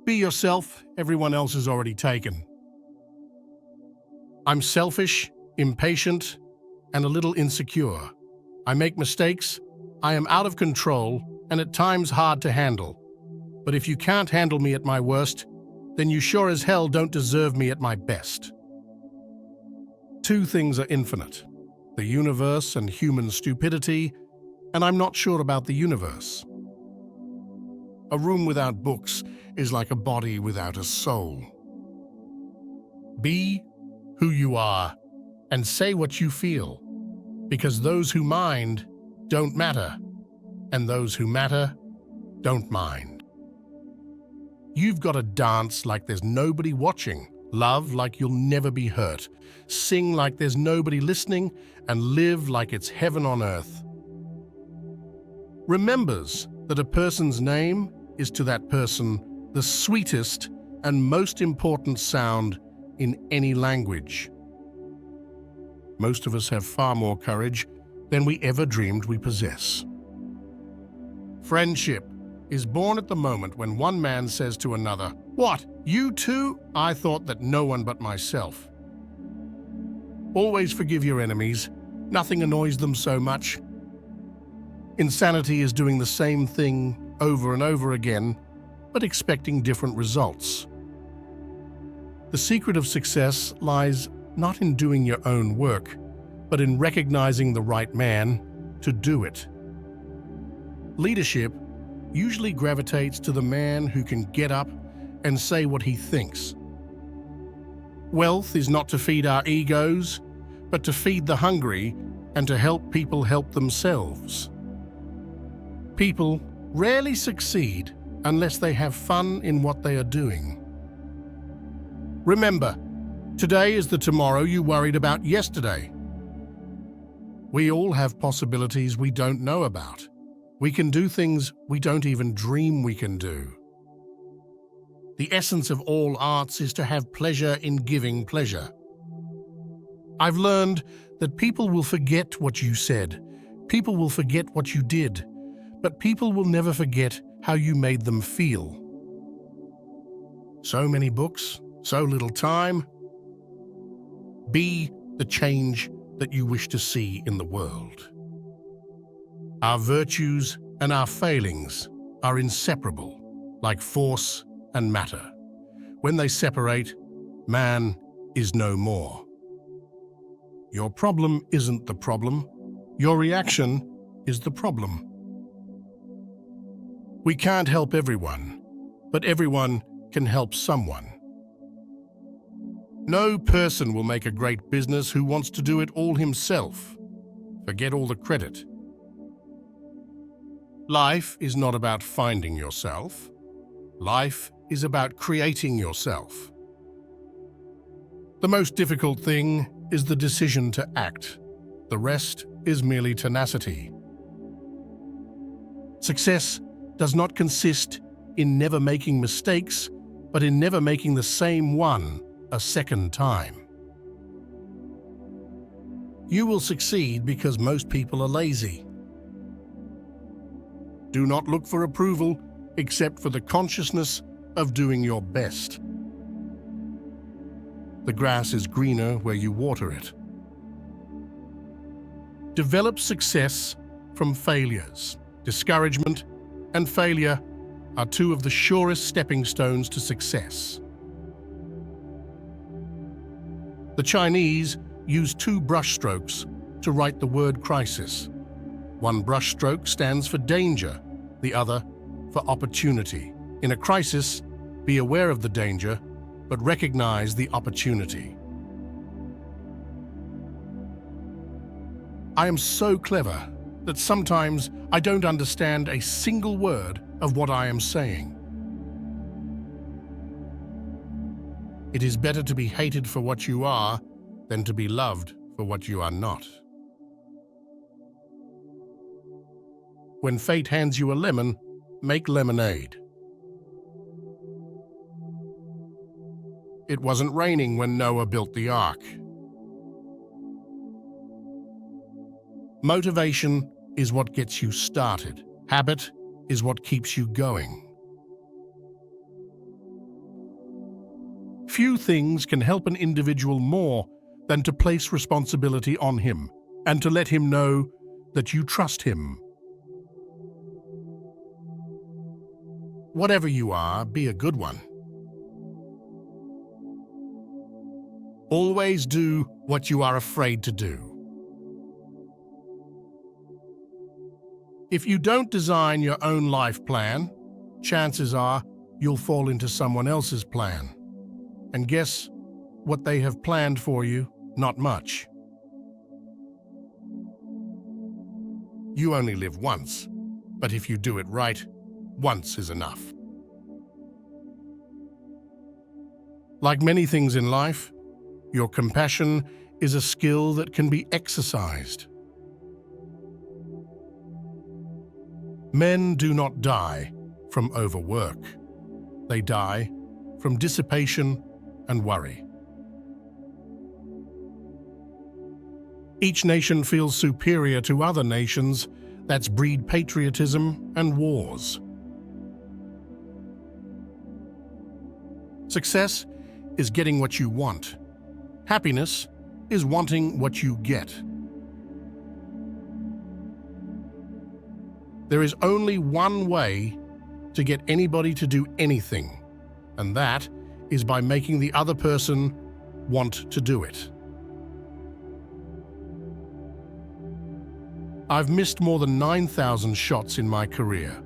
Be yourself, everyone else is already taken. I'm selfish, impatient, and a little insecure. I make mistakes, I am out of control, and at times hard to handle. But if you can't handle me at my worst, then you sure as hell don't deserve me at my best. Two things are infinite: the universe and human stupidity, and I'm not sure about the universe. A room without books is like a body without a soul. Be who you are and say what you feel, because those who mind don't matter, and those who matter don't mind. You've got to dance like there's nobody watching, love like you'll never be hurt, sing like there's nobody listening, and live like it's heaven on earth. Remembers that a person's name is to that person the sweetest and most important sound in any language. Most of us have far more courage than we ever dreamed we possess. Friendship is born at the moment when one man says to another, "What, you too? I thought that no one but myself." Always forgive your enemies. Nothing annoys them so much. Insanity is doing the same thing over and over again, but expecting different results. The secret of success lies not in doing your own work, but in recognizing the right man to do it. Leadership usually gravitates to the man who can get up and say what he thinks. Wealth is not to feed our egos, but to feed the hungry and to help people help themselves. People rarely succeed unless they have fun in what they are doing. Remember, today is the tomorrow you worried about yesterday. We all have possibilities we don't know about. We can do things we don't even dream we can do. The essence of all arts is to have pleasure in giving pleasure. I've learned that people will forget what you said, people will forget what you did, but people will never forget how you made them feel. So many books, so little time. Be the change that you wish to see in the world. Our virtues and our failings are inseparable, like force and matter. When they separate, man is no more. Your problem isn't the problem. Your reaction is the problem. We can't help everyone, but everyone can help someone. No person will make a great business who wants to do it all himself. Forget all the credit. Life is not about finding yourself. Life is about creating yourself. The most difficult thing is the decision to act. The rest is merely tenacity. Success does not consist in never making mistakes, but in never making the same one a second time. You will succeed because most people are lazy. Do not look for approval except for the consciousness of doing your best. The grass is greener where you water it. Develop success from failures. Discouragement and failure are two of the surest stepping stones to success. The Chinese use 2 brushstrokes to write the word crisis. One brushstroke stands for danger, the other for opportunity. In a crisis, be aware of the danger, but recognize the opportunity. I am so clever that sometimes I don't understand a single word of what I am saying. It is better to be hated for what you are than to be loved for what you are not. When fate hands you a lemon, make lemonade. It wasn't raining when Noah built the ark. Motivation is what gets you started. Habit is what keeps you going. Few things can help an individual more than to place responsibility on him and to let him know that you trust him. Whatever you are, be a good one. Always do what you are afraid to do. If you don't design your own life plan, chances are you'll fall into someone else's plan. And guess what they have planned for you? Not much. You only live once, but if you do it right, once is enough. Like many things in life, your compassion is a skill that can be exercised. Men do not die from overwork. They die from dissipation and worry. Each nation feels superior to other nations. That's breed patriotism and wars. Success is getting what you want. Happiness is wanting what you get. There is only one way to get anybody to do anything, and that is by making the other person want to do it. I've missed more than 9,000 shots in my career.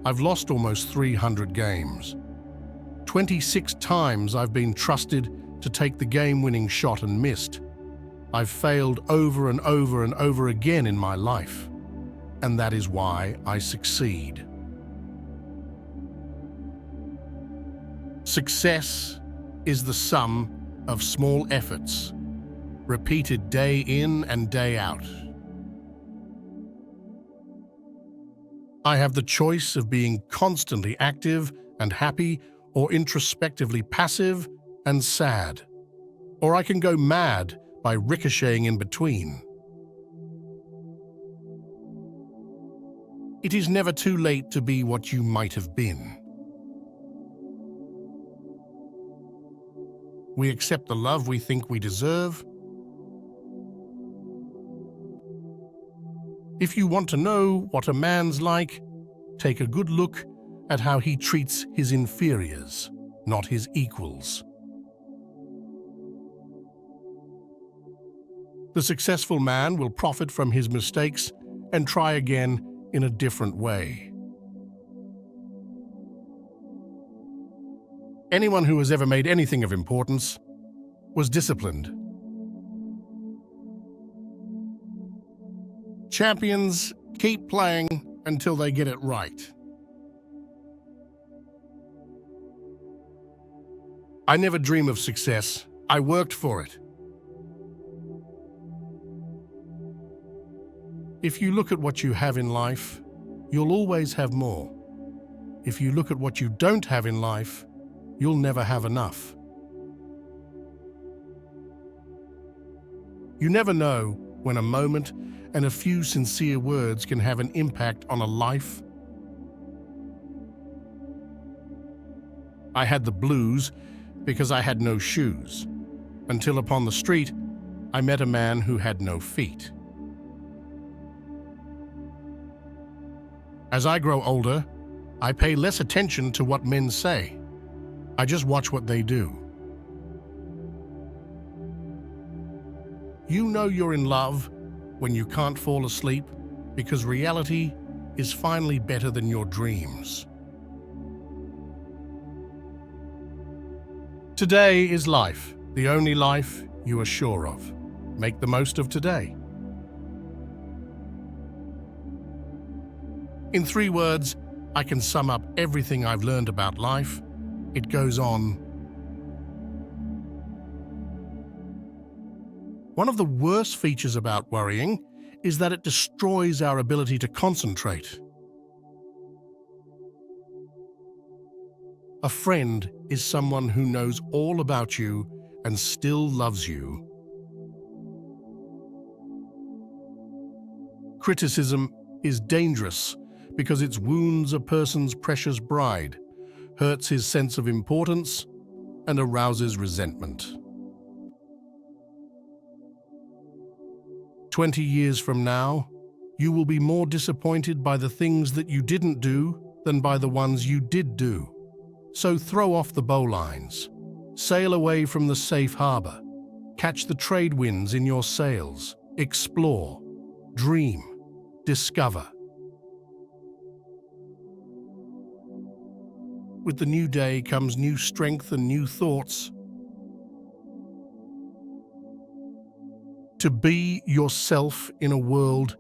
I've lost almost 300 games. 26 times I've been trusted to take the game-winning shot and missed. I've failed over and over and over again in my life, and that is why I succeed. Success is the sum of small efforts, repeated day in and day out. I have the choice of being constantly active and happy, or introspectively passive and sad. Or I can go mad by ricocheting in between. It is never too late to be what you might have been. We accept the love we think we deserve. If you want to know what a man's like, take a good look at how he treats his inferiors, not his equals. The successful man will profit from his mistakes and try again in a different way. Anyone who has ever made anything of importance was disciplined. Champions keep playing until they get it right. I never dream of success. I worked for it. If you look at what you have in life, you'll always have more. If you look at what you don't have in life, you'll never have enough. You never know when a moment and a few sincere words can have an impact on a life. I had the blues because I had no shoes, until upon the street I met a man who had no feet. As I grow older, I pay less attention to what men say. I just watch what they do. You know you're in love when you can't fall asleep because reality is finally better than your dreams. Today is life, the only life you are sure of. Make the most of today. In 3 words, I can sum up everything I've learned about life. It goes on. One of the worst features about worrying is that it destroys our ability to concentrate. A friend is someone who knows all about you and still loves you. Criticism is dangerous because it wounds a person's precious bride, hurts his sense of importance, and arouses resentment. 20 years from now, you will be more disappointed by the things that you didn't do than by the ones you did do. So throw off the bowlines. Sail away from the safe harbor. Catch the trade winds in your sails. Explore. Dream. Discover. With the new day comes new strength and new thoughts. To be yourself in a world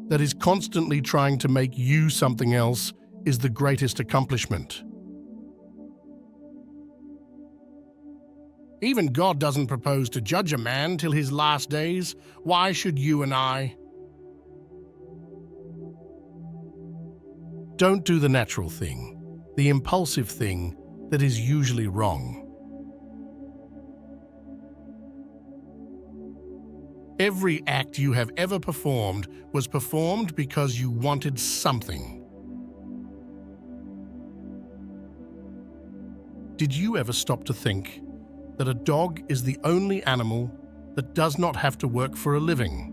that is constantly trying to make you something else is the greatest accomplishment. Even God doesn't propose to judge a man till his last days. Why should you and I? Don't do the natural thing, the impulsive thing that is usually wrong. Every act you have ever performed was performed because you wanted something. Did you ever stop to think that a dog is the only animal that does not have to work for a living?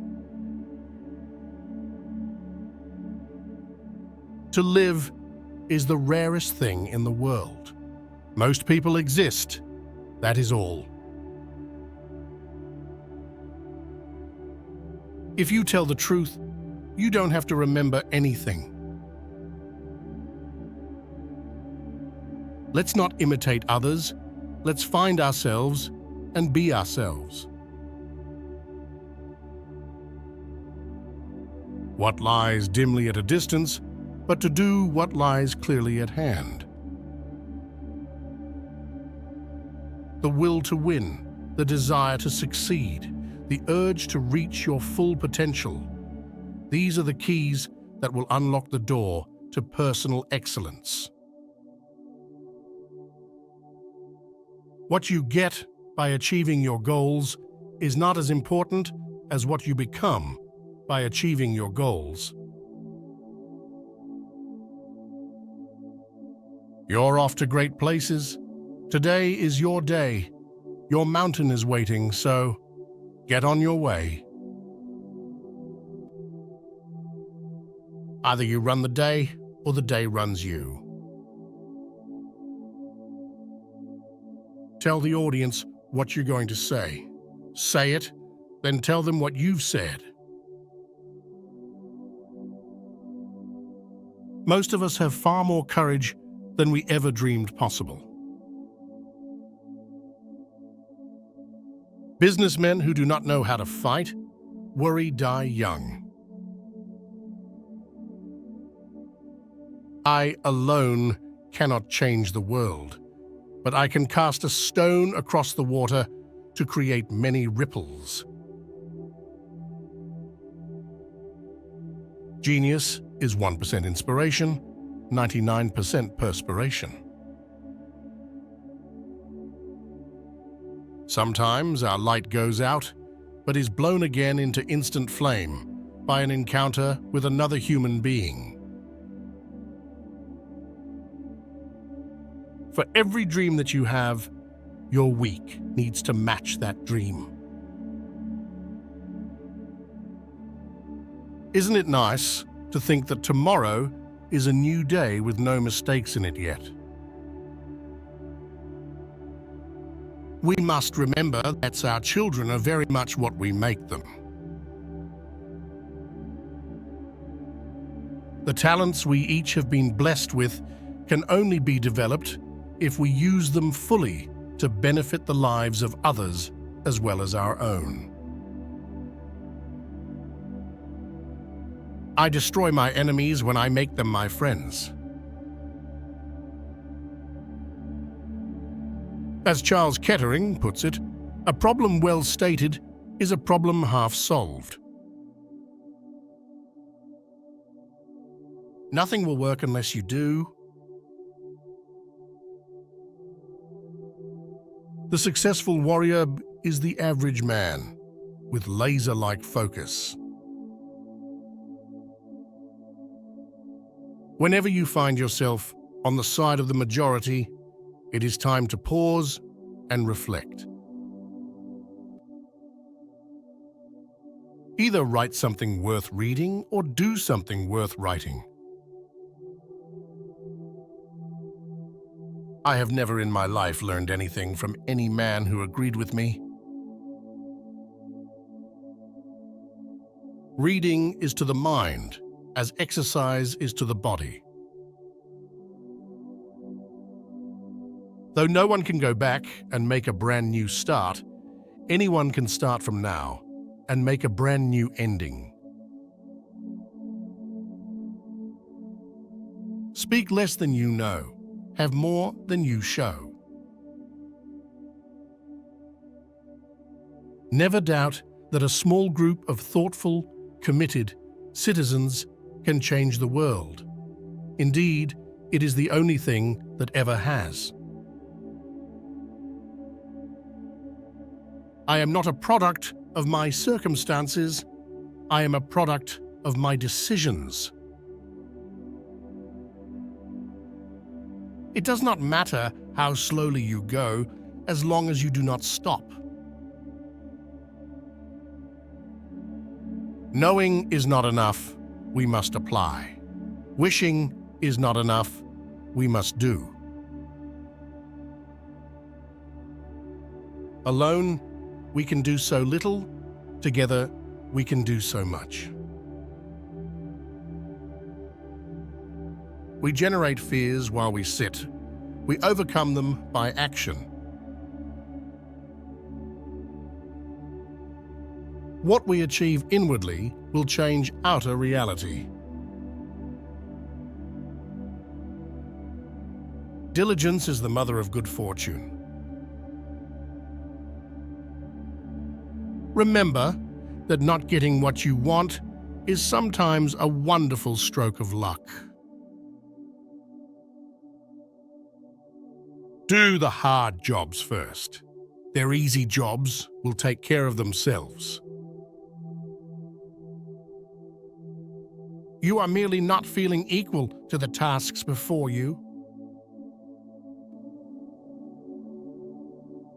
To live is the rarest thing in the world. Most people exist, that is all. If you tell the truth, you don't have to remember anything. Let's not imitate others. Let's find ourselves and be ourselves. What lies dimly at a distance, but to do what lies clearly at hand. The will to win, the desire to succeed, the urge to reach your full potential. These are the keys that will unlock the door to personal excellence. What you get by achieving your goals is not as important as what you become by achieving your goals. You're off to great places. Today is your day. Your mountain is waiting, so get on your way. Either you run the day or the day runs you. Tell the audience what you're going to say. Say it, then tell them what you've said. Most of us have far more courage than we ever dreamed possible. Businessmen who do not know how to fight, worry, die young. I alone cannot change the world, but I can cast a stone across the water to create many ripples. Genius is 1% inspiration, 99% perspiration. Sometimes our light goes out, but is blown again into instant flame by an encounter with another human being. For every dream that you have, your week needs to match that dream. Isn't it nice to think that tomorrow is a new day with no mistakes in it yet? We must remember that our children are very much what we make them. The talents we each have been blessed with can only be developed if we use them fully to benefit the lives of others as well as our own. I destroy my enemies when I make them my friends. As Charles Kettering puts it, a problem well stated is a problem half solved. Nothing will work unless you do. The successful warrior is the average man with laser-like focus. Whenever you find yourself on the side of the majority, it is time to pause, and reflect. Either write something worth reading or do something worth writing. I have never in my life learned anything from any man who agreed with me. Reading is to the mind as exercise is to the body. Though no one can go back and make a brand new start, anyone can start from now and make a brand new ending. Speak less than you know, have more than you show. Never doubt that a small group of thoughtful, committed citizens can change the world. Indeed, it is the only thing that ever has. I am not a product of my circumstances. I am a product of my decisions. It does not matter how slowly you go, as long as you do not stop. Knowing is not enough, we must apply. Wishing is not enough, we must do. Alone, we can do so little. Together, we can do so much. We generate fears while we sit. We overcome them by action. What we achieve inwardly will change outer reality. Diligence is the mother of good fortune. Remember that not getting what you want is sometimes a wonderful stroke of luck. Do the hard jobs first. Their easy jobs will take care of themselves. You are merely not feeling equal to the tasks before you.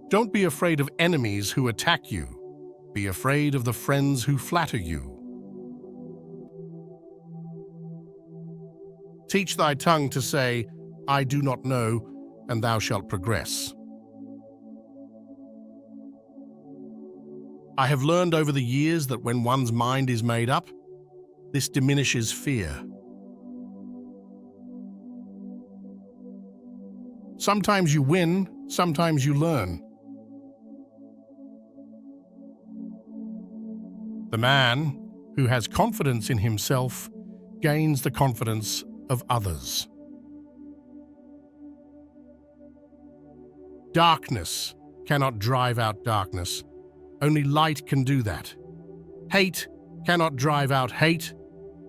Don't be afraid of enemies who attack you. Be afraid of the friends who flatter you. Teach thy tongue to say, I do not know, and thou shalt progress. I have learned over the years that when one's mind is made up, this diminishes fear. Sometimes you win, sometimes you learn. The man who has confidence in himself gains the confidence of others. Darkness cannot drive out darkness. Only light can do that. Hate cannot drive out hate.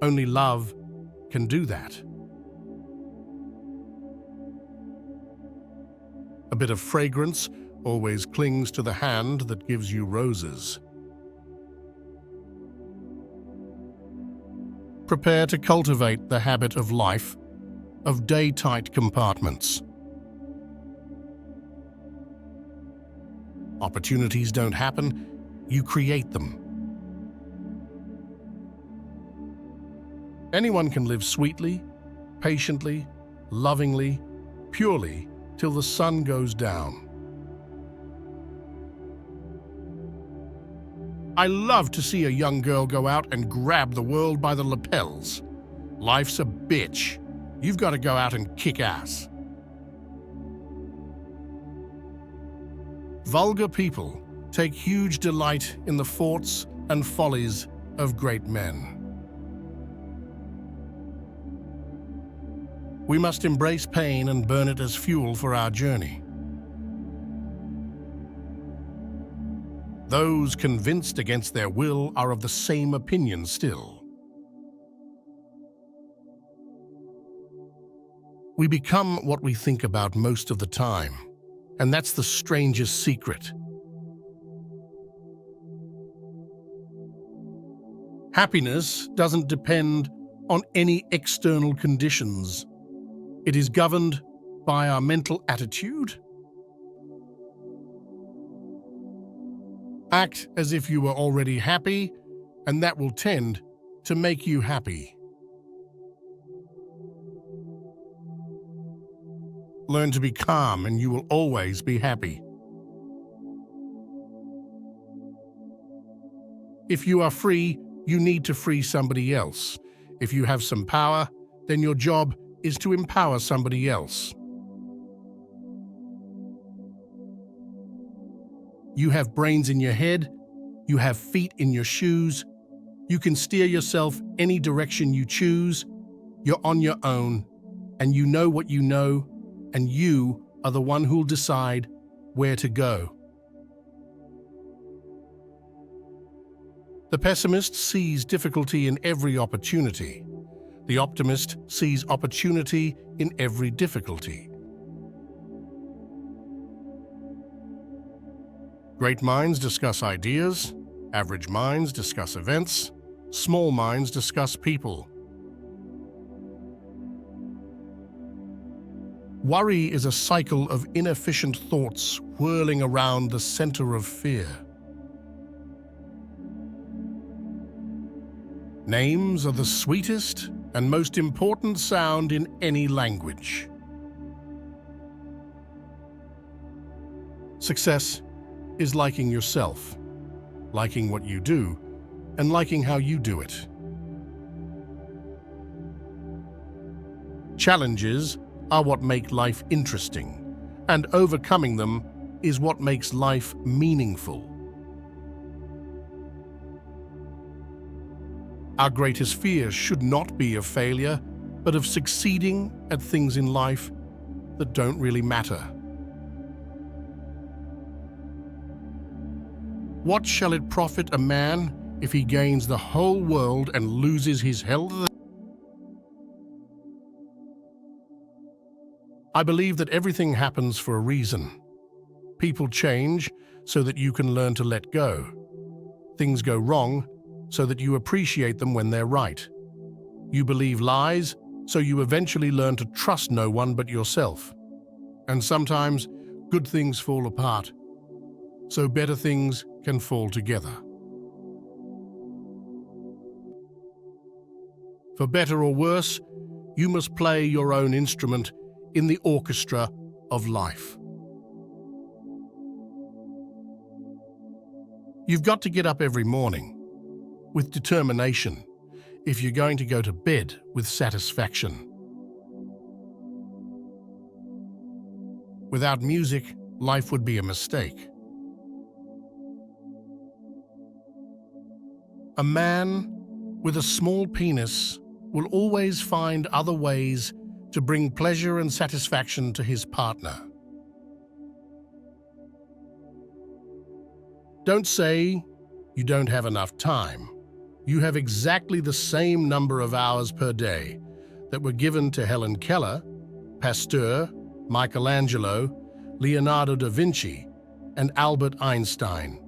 Only love can do that. A bit of fragrance always clings to the hand that gives you roses. Prepare to cultivate the habit of life, of day-tight compartments. Opportunities don't happen, you create them. Anyone can live sweetly, patiently, lovingly, purely, till the sun goes down. I love to see a young girl go out and grab the world by the lapels. Life's a bitch. You've got to go out and kick ass. Vulgar people take huge delight in the faults and follies of great men. We must embrace pain and burn it as fuel for our journey. Those convinced against their will are of the same opinion still. We become what we think about most of the time, and that's the strangest secret. Happiness doesn't depend on any external conditions. It is governed by our mental attitude. Act as if you were already happy, and that will tend to make you happy. Learn to be calm, and you will always be happy. If you are free, you need to free somebody else. If you have some power, then your job is to empower somebody else. You have brains in your head, you have feet in your shoes, you can steer yourself any direction you choose, you're on your own, and you know what you know, and you are the one who'll decide where to go. The pessimist sees difficulty in every opportunity. The optimist sees opportunity in every difficulty. Great minds discuss ideas, average minds discuss events, small minds discuss people. Worry is a cycle of inefficient thoughts whirling around the center of fear. Names are the sweetest and most important sound in any language. Success is liking yourself, liking what you do, and liking how you do it. Challenges are what make life interesting, and overcoming them is what makes life meaningful. Our greatest fear should not be of failure, but of succeeding at things in life that don't really matter. What shall it profit a man if he gains the whole world and loses his health? I believe that everything happens for a reason. People change so that you can learn to let go. Things go wrong so that you appreciate them when they're right. You believe lies so you eventually learn to trust no one but yourself. And sometimes good things fall apart, so better things can fall together. For better or worse, you must play your own instrument in the orchestra of life. You've got to get up every morning with determination if you're going to go to bed with satisfaction. Without music, life would be a mistake. A man with a small penis will always find other ways to bring pleasure and satisfaction to his partner. Don't say you don't have enough time. You have exactly the same number of hours per day that were given to Helen Keller, Pasteur, Michelangelo, Leonardo da Vinci, and Albert Einstein.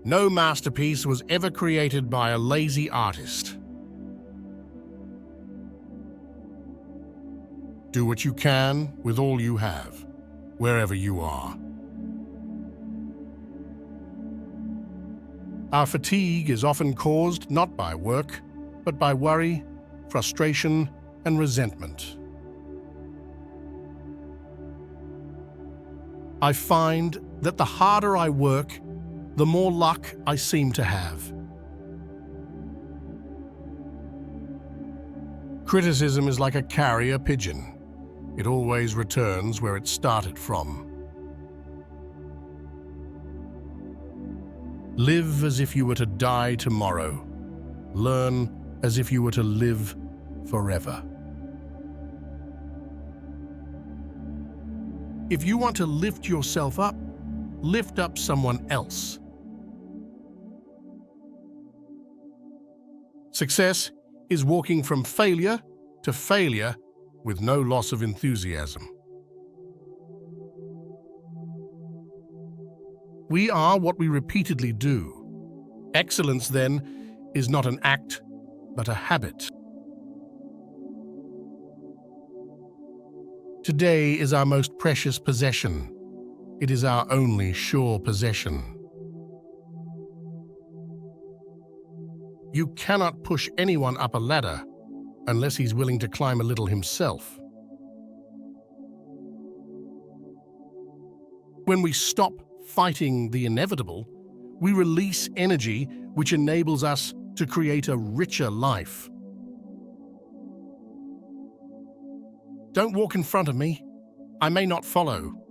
No masterpiece was ever created by a lazy artist. Do what you can with all you have, wherever you are. Our fatigue is often caused not by work, but by worry, frustration, and resentment. I find that the harder I work, the more luck I seem to have. Criticism is like a carrier pigeon. It always returns where it started from. Live as if you were to die tomorrow. Learn as if you were to live forever. If you want to lift yourself up, lift up someone else. Success is walking from failure to failure with no loss of enthusiasm. We are what we repeatedly do. Excellence, then, is not an act, but a habit. Today is our most precious possession. It is our only sure possession. You cannot push anyone up a ladder unless he's willing to climb a little himself. When we stop fighting the inevitable, we release energy which enables us to create a richer life. Don't walk in front of me. I may not follow.